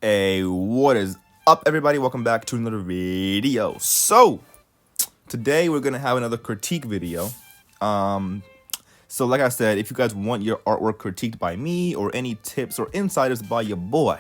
Hey, what is up, everybody? Welcome back to another video. So, today we're gonna have another critique video. So like I said, if you guys want your artwork critiqued by me or any tips or insiders by your boy,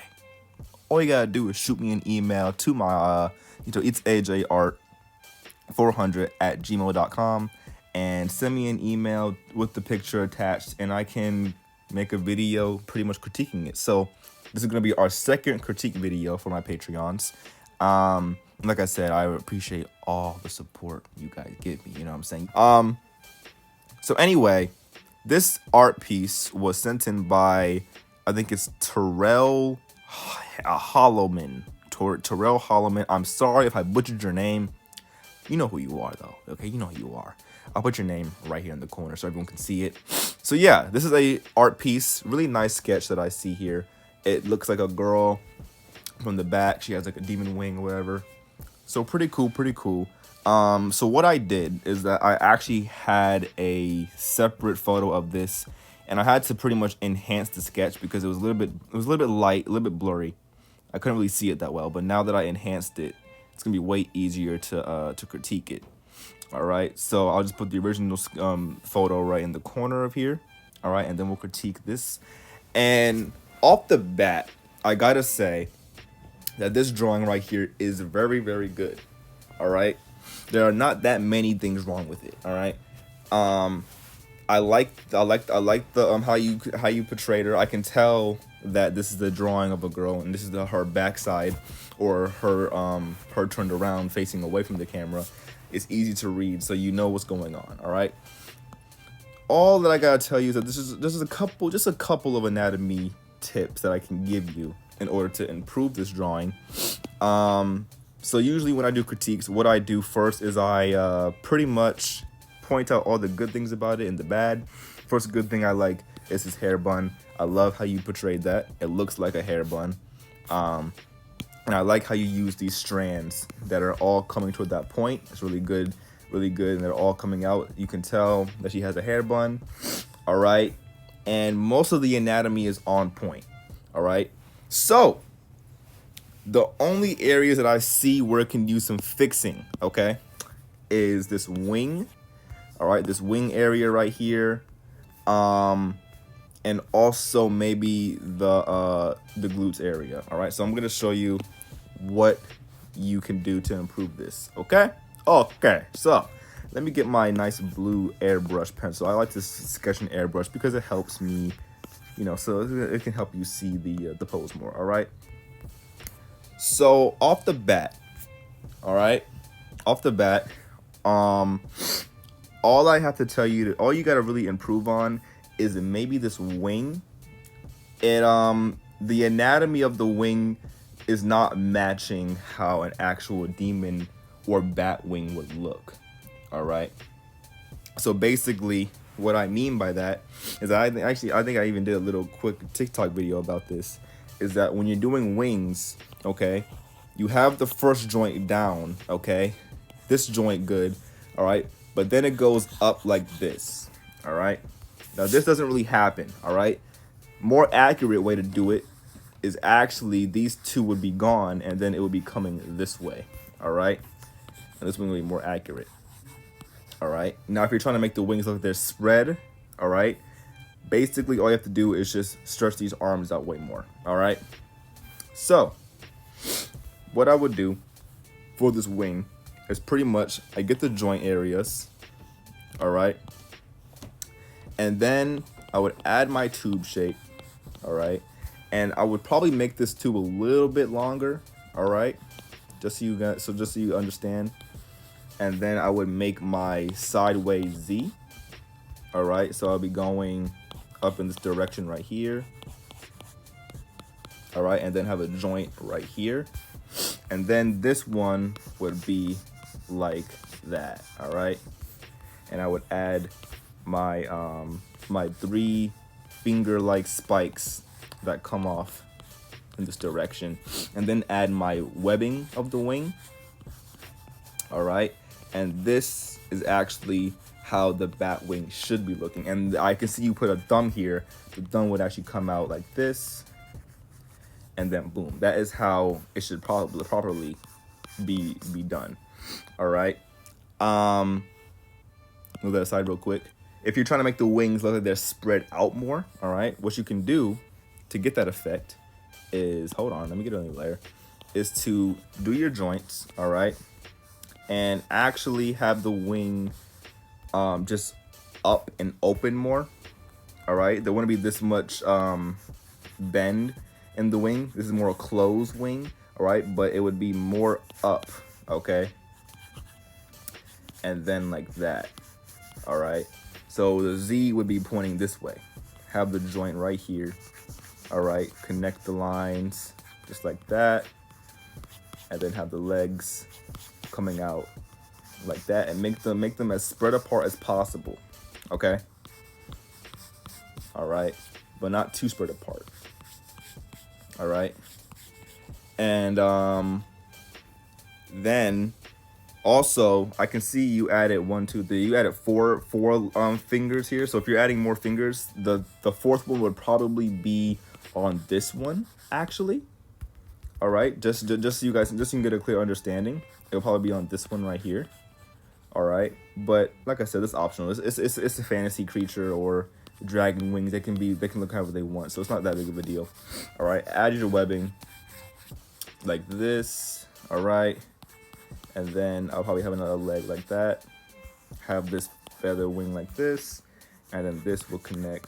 all you gotta do is shoot me an email to my it's ajart400@gmail.com and send me an email with the picture attached, and I can make a video pretty much critiquing it. So this is gonna be our second critique video for my Patreons. Like I said, I appreciate all the support you guys give me. You know what I'm saying? So anyway, this art piece was sent in by, I think it's Terrell Holloman. Terrell Holloman. I'm sorry if I butchered your name. You know who you are, though. Okay, you know who you are. I'll put your name right here in the corner so everyone can see it. So yeah, this is a art piece. Really nice sketch that I see here. It looks like a girl from the back. She has like a demon wing or whatever. So pretty cool, pretty cool. So what I did is that I actually had a separate photo of this, and I had to pretty much enhance the sketch because it was a little bit light, a little bit blurry. I couldn't really see it that well, but now that I enhanced it, it's gonna be way easier to critique it. All right, so I'll just put the original photo right in the corner of here. All right, and then we'll critique this. And off the bat, I gotta say that this drawing right here is very, very good. All right, there are not that many things wrong with it. All right, I like the how you portrayed her. I can tell that this is the drawing of a girl, and this is her backside, or her turned around facing away from the camera. It's easy to read, so you know what's going on. All right. All that I gotta tell you is that this is just a couple of anatomy tips that I can give you in order to improve this drawing. So usually when I do critiques, what I do first is I pretty much point out all the good things about it and the bad. First good thing I like is his hair bun. I love how you portrayed that. It looks like a hair bun. And I like how you use these strands that are all coming toward that point. It's really good, and they're all coming out. You can tell that she has a hair bun. All right, and most of the anatomy is on point. All right, so the only areas that I see where it can use some fixing, okay, is this wing. All right, this wing area right here, and also maybe the glutes area. All right, so I'm gonna show you what you can do to improve this. Okay, so let me get my nice blue airbrush pencil. I like to sketch an airbrush because it helps me, you know, so it can help you see the pose more. All right, so off the bat, all I have to tell you, all you got to really improve on is maybe this wing. The anatomy of the wing is not matching how an actual demon or bat wing would look. All right, so basically what I mean by that is I think I even did a little quick TikTok video about this, is that when you're doing wings, okay, you have the first joint down, okay, this joint good, all right, but then it goes up like this. All right, now this doesn't really happen. All right, more accurate way to do it is actually these two would be gone, and then it would be coming this way. All right, and this one will be more accurate. All right, now if you're trying to make the wings look like they're spread, all right, basically all you have to do is just stretch these arms out way more. All right, so what I would do for this wing is pretty much I get the joint areas, all right, and then I would add my tube shape, all right, and I would probably make this tube a little bit longer, all right, just so you understand. And then I would make my sideways Z, all right, so I'll be going up in this direction right here, all right, and then have a joint right here, and then this one would be like that. All right, and I would add my my 3 finger-like spikes that come off in this direction, and then add my webbing of the wing. All right, and this is actually how the bat wing should be looking. And I can see you put a thumb here. The thumb would actually come out like this, and then boom. That is how it should probably properly be done. All right. Move that aside real quick. If you're trying to make the wings look like they're spread out more, all right, what you can do to get that effect is, hold on, let me get another layer, is to do your joints, all right, and actually have the wing just up and open more, all right. There wouldn't be this much bend in the wing. This is more a closed wing, all right, but it would be more up, okay, and then like that, all right. So the Z would be pointing this way. Have the joint right here, all right. Connect the lines just like that, and then have the legs coming out like that, and make them as spread apart as possible, okay. All right, but not too spread apart. All right, and then also I can see you added 1, 2, 3. You added four fingers here. So if you're adding more fingers, the fourth one would probably be on this one actually. All right, just so you guys, just so you can get a clear understanding, it'll probably be on this one right here. All right, but like I said, it's optional. It's a fantasy creature or dragon wings. They can look however they want, so it's not that big of a deal. All right, add your webbing like this. All right, and then I'll probably have another leg like that. Have this feather wing like this, and then this will connect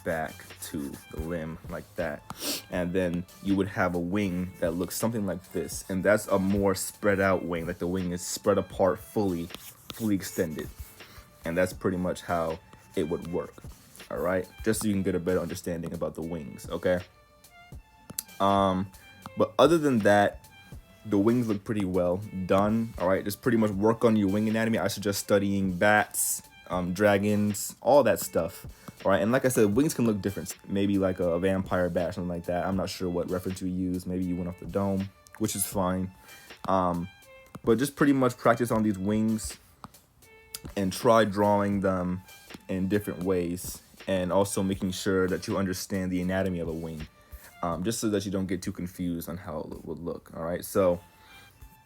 back to the limb like that, and then you would have a wing that looks something like this, and that's a more spread out wing, like the wing is spread apart, fully extended, and that's pretty much how it would work. All right, just so you can get a better understanding about the wings, okay. But other than that, the wings look pretty well done. All right, just pretty much work on your wing anatomy. I suggest studying bats, dragons, all that stuff. All right, and like I said, wings can look different. Maybe like a vampire bat, something like that. I'm not sure what reference you use. Maybe you went off the dome, which is fine. But just pretty much practice on these wings and try drawing them in different ways, and also making sure that you understand the anatomy of a wing, just so that you don't get too confused on how it would look. All right, so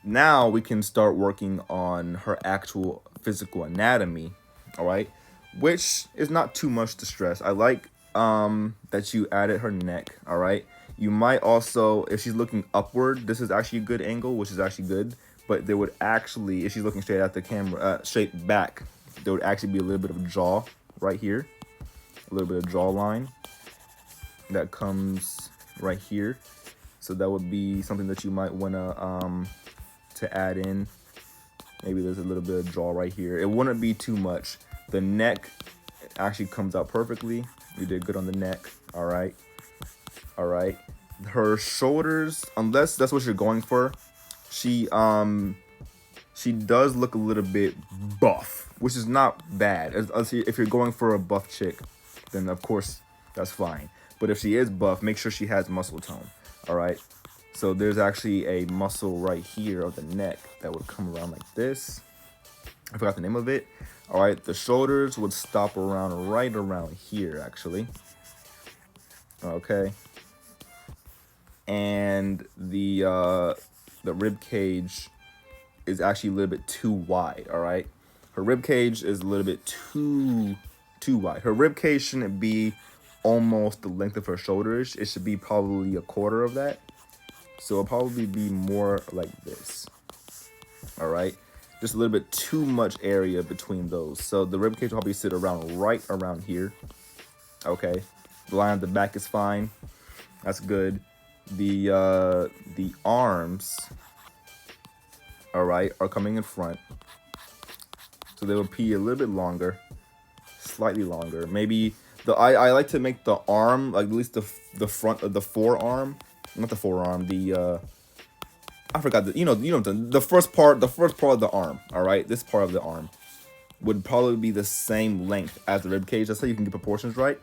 now we can start working on her actual physical anatomy. All right, which is not too much to stress. I like that you added her neck. All right, you might also, if she's looking upward, this is actually a good angle, which is actually good. But there would actually, if she's looking straight at the camera, straight back, there would actually be a little bit of jaw right here, a little bit of jaw line that comes right here. So that would be something that you might want to add in. Maybe there's a little bit of jaw right here. It wouldn't be too much. The neck actually comes out perfectly. You did good on the neck. All right. All right. Her shoulders, unless that's what you're going for, she does look a little bit buff, which is not bad. If you're going for a buff chick, then of course that's fine. But if she is buff, make sure she has muscle tone. All right. So there's actually a muscle right here of the neck that would come around like this. I forgot the name of it. All right. The shoulders would stop around right around here, actually. Okay. And the rib cage is actually a little bit too wide. All right. Her rib cage is a little bit too wide. Her rib cage shouldn't be almost the length of her shoulders. It should be probably a quarter of that. So it'll probably be more like this. All right. Just a little bit too much area between those. So the rib cage will probably sit around right around here. Okay. The line at the back is fine. That's good. The arms, all right, are coming in front. So they will be a little bit longer, slightly longer. Maybe I like to make the arm, like at least the front of the forearm, not the forearm, I forgot the first part of the arm. All right, this part of the arm would probably be the same length as the rib cage. That's how you can get proportions right.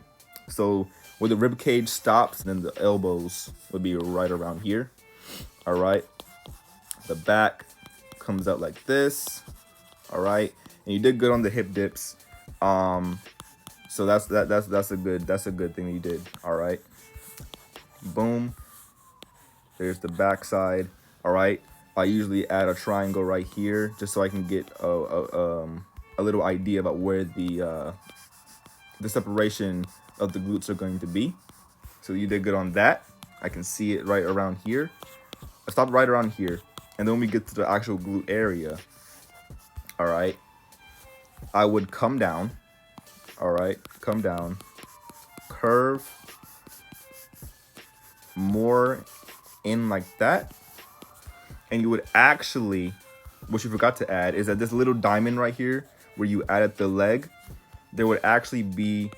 So where the rib cage stops, then the elbows would be right around here. All right, the back comes out like this. All right, and you did good on the hip dips. So that's a good thing you did. All right, boom. There's the back side. All right. I usually add a triangle right here just so I can get a little idea about where the separation of the glutes are going to be. So you did good on that. I can see it right around here. I stop right around here. And then when we get to the actual glute area, all right, I would come down. All right, come down, curve more in like that. And you would actually, what you forgot to add is that this little diamond right here where you added the leg, there would actually be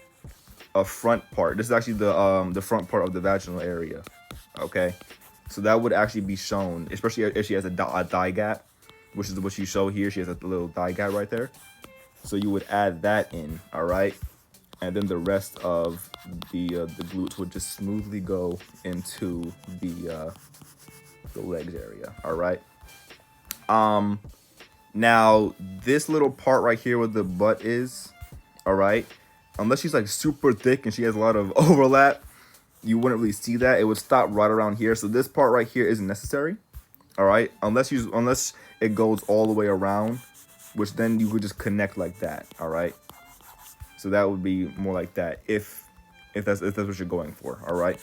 a front part. This is actually the front part of the vaginal area. Okay, so that would actually be shown, especially if she has a thigh gap, which is what you show here. She has a little thigh gap right there. So you would add that in, all right? And then the rest of the glutes would just smoothly go into the legs area, all right? Now this little part right here where the butt is, all right, unless she's like super thick and she has a lot of overlap, you wouldn't really see that. It would stop right around here. So this part right here isn't necessary, all right, unless it goes all the way around, which then you would just connect like that, all right? So that would be more like that if that's what you're going for, all right?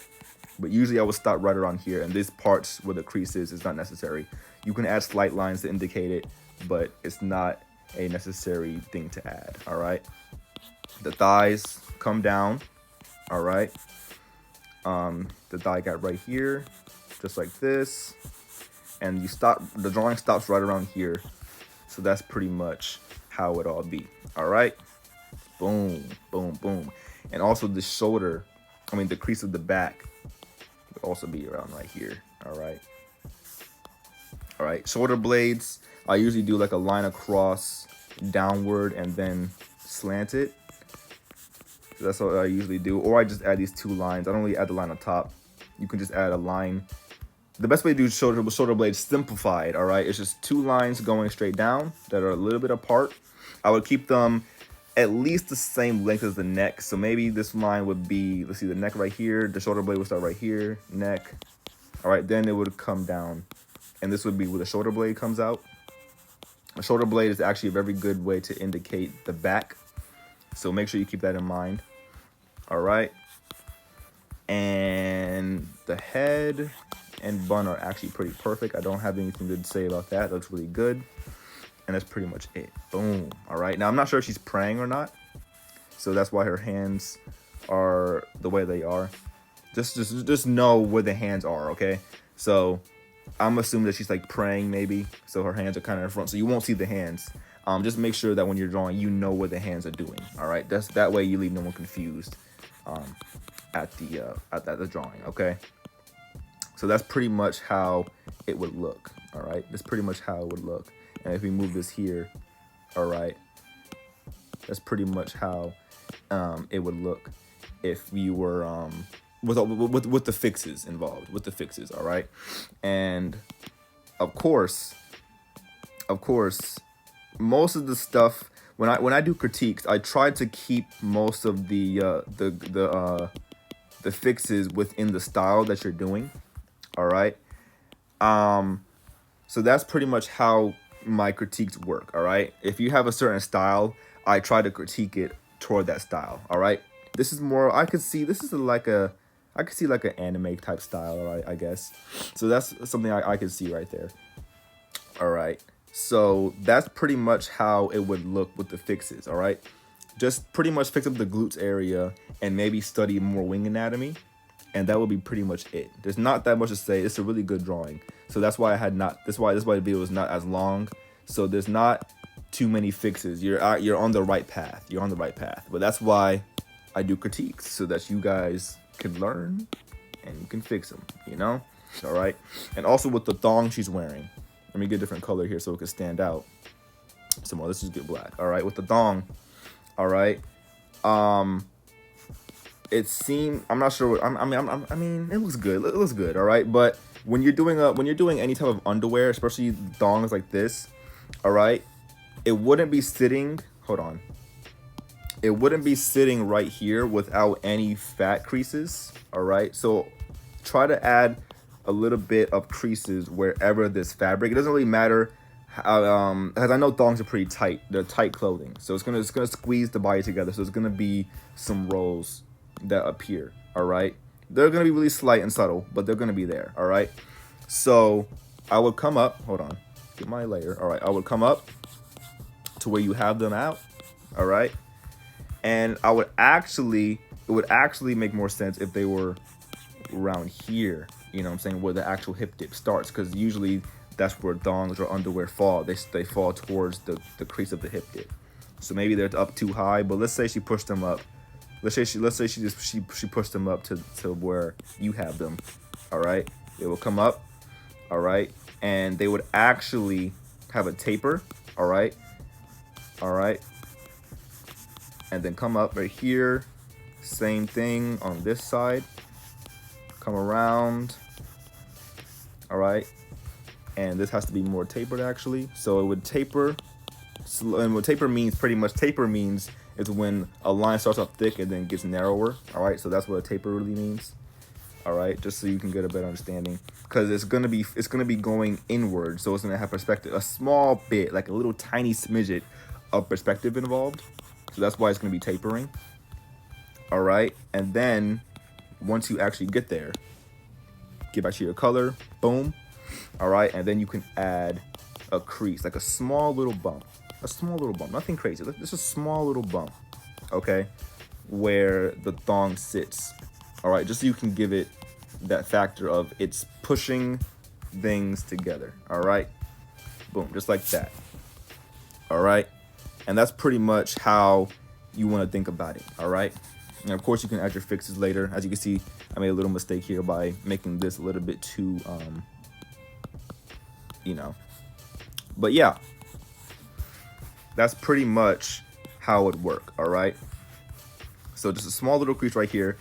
But usually I would stop right around here, and this part where the crease is not necessary. You can add slight lines to indicate it, but it's not a necessary thing to add, all right? The thighs come down, all right? The thigh gap right here, just like this. And you stop, the drawing stops right around here. So that's pretty much how it all be, all right? Boom, boom, boom. And also the shoulder, the crease of the back would also be around right here, all right? All right, shoulder blades, I usually do like a line across, downward, and then slant it. So that's what I usually do. Or I just add these two lines. I don't really add the line on top. You can just add a line. The best way to do shoulder blades simplified, all right? It's just two lines going straight down that are a little bit apart. I would keep them at least the same length as the neck. So maybe this line would be, let's see, the neck right here. The shoulder blade would start right here, neck. All right, then it would come down. And this would be where the shoulder blade comes out. A shoulder blade is actually a very good way to indicate the back. So make sure you keep that in mind. All right. And the head and bun are actually pretty perfect. I don't have anything good to say about that. That looks really good. And that's pretty much it. Boom. All right. Now, I'm not sure if she's praying or not. So that's why her hands are the way they are. Just know where the hands are, okay? So I'm assuming that she's like praying maybe. So her hands are kind of in front. So you won't see the hands. Just make sure that when you're drawing, you know what the hands are doing. All right. That way you leave no one confused at the drawing, okay? So that's pretty much how it would look, all right? That's pretty much how it would look. And if we move this here, all right, that's pretty much how it would look if we were with the fixes involved, with the fixes, all right? And of course, most of the stuff when I do critiques, I try to keep most of the fixes within the style that you're doing. All right. So that's pretty much how my critiques work. All right. If you have a certain style, I try to critique it toward that style. All right. This is more, I could see like an anime type style, all right, I guess. So that's something I could see right there. All right. So that's pretty much how it would look with the fixes. All right. Just pretty much fix up the glutes area and maybe study more wing anatomy. And that will be pretty much it. There's not that much to say. It's a really good drawing. So that's why that's why the video is not as long. So there's not too many fixes. You're on the right path. You're on the right path. But that's why I do critiques, so that you guys can learn and you can fix them, you know? All right. And also with the thong she's wearing. Let me get a different color here so it can stand out some more. Let's just get black. All right. With the thong. All right. It seemed, I'm not sure. I mean, it looks good. It looks good. All right. But when you're doing any type of underwear, especially thongs like this, all right, it wouldn't be sitting. Hold on. It wouldn't be sitting right here without any fat creases. All right. So try to add a little bit of creases wherever this fabric. It doesn't really matter how, as I know thongs are pretty tight. They're tight clothing, so it's gonna squeeze the body together. So it's gonna be some rolls that appear. All right, they're gonna be really slight and subtle, but they're gonna be there. All right, so I would come up. Hold on, get my layer. All right, I would come up to where you have them out. All right, and it would actually make more sense if they were around here, you know what I'm saying, where the actual hip dip starts, because usually that's where thongs or underwear fall. They fall towards the crease of the hip dip. So maybe they're up too high, but let's say she pushed them up. Let's say she pushed them up to where you have them. All right, they will come up. All right, and they would actually have a taper. All right, and then come up right here. Same thing on this side. Come around. All right, and this has to be more tapered actually. So it would taper, and what taper means, pretty much taper means is when a line starts off thick and then gets narrower. All right, so that's what a taper really means. All right, just so you can get a better understanding, because it's gonna be going inward, so it's gonna have perspective, a small bit, like a little tiny smidget of perspective involved. So that's why it's gonna be tapering. All right, and then once you actually get there, get back to your color, boom. All right, and then you can add a crease, like a small little bump, nothing crazy, just a small little bump, okay, where the thong sits. All right, just so you can give it that factor of it's pushing things together. All right, boom, just like that. All right, and that's pretty much how you want to think about it. All right, and of course you can add your fixes later. As you can see, I made a little mistake here by making this a little bit too you know, but yeah, that's pretty much how it would work. All right, so just a small little crease right here.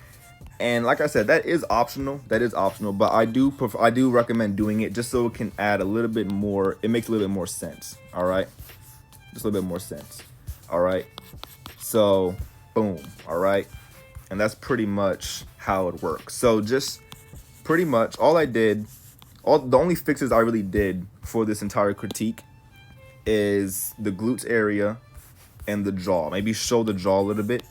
And like I said, that is optional, but I do recommend doing it just so it can add a little bit more, it makes a little bit more sense. All right, just a little bit more sense. All right, so boom. All right, and that's pretty much how it works. So just pretty much the only fixes I really did for this entire critique is the glutes area and the jaw. Maybe show the jaw a little bit.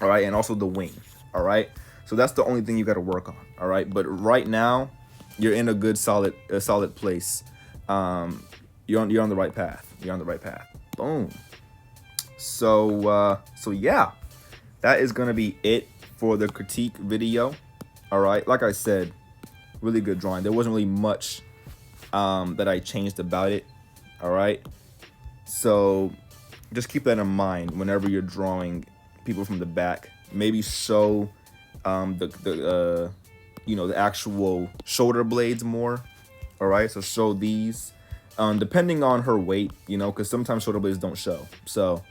All right, and also the wing. All right, so that's the only thing you got to work on. All right, but right now you're in a good solid place. You're on the right path. Boom. So yeah, that is gonna be it for the critique video. All right, like I said, really good drawing. There wasn't really much that I changed about it. All right, so just keep that in mind whenever you're drawing people from the back. Maybe show the actual shoulder blades more. All right, so show these depending on her weight, because sometimes shoulder blades don't show. So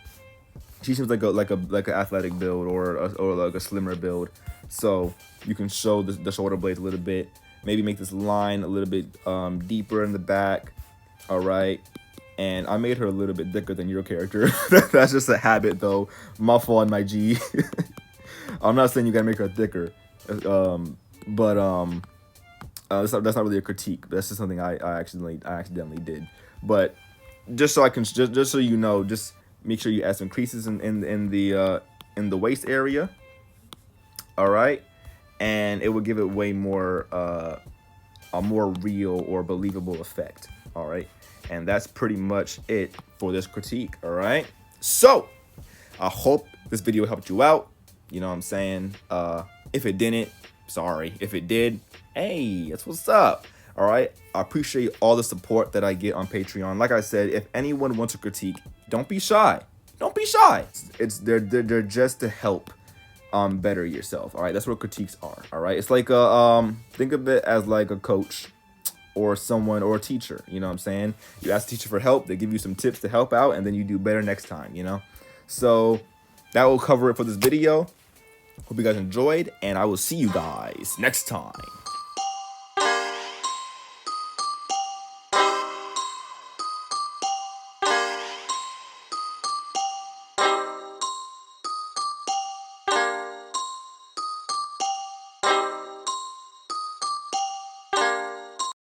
she seems like an athletic build or like a slimmer build, so you can show the shoulder blades a little bit. Maybe make this line a little bit deeper in the back. All right, and I made her a little bit thicker than your character. That's just a habit though. My fault, my G. I'm not saying you gotta make her thicker, but that's not really a critique. That's just something I accidentally did. But just so just so you know, just make sure you add some creases in the waist area. All right, and it will give it way more a more real or believable effect. All right, and that's pretty much it for this critique. All right, so I hope this video helped you out. You know what I'm saying? If it didn't, sorry. If it did, hey, that's what's up. All right, I appreciate all the support that I get on Patreon. Like I said, if anyone wants a critique, don't be shy. They're just to help better yourself. All right, that's what critiques are. All right, it's like think of it as like a coach or someone or a teacher. You know what I'm saying? You ask the teacher for help, they give you some tips to help out, and then you do better next time. So that will cover it for this video. Hope you guys enjoyed, and I will see you guys next time.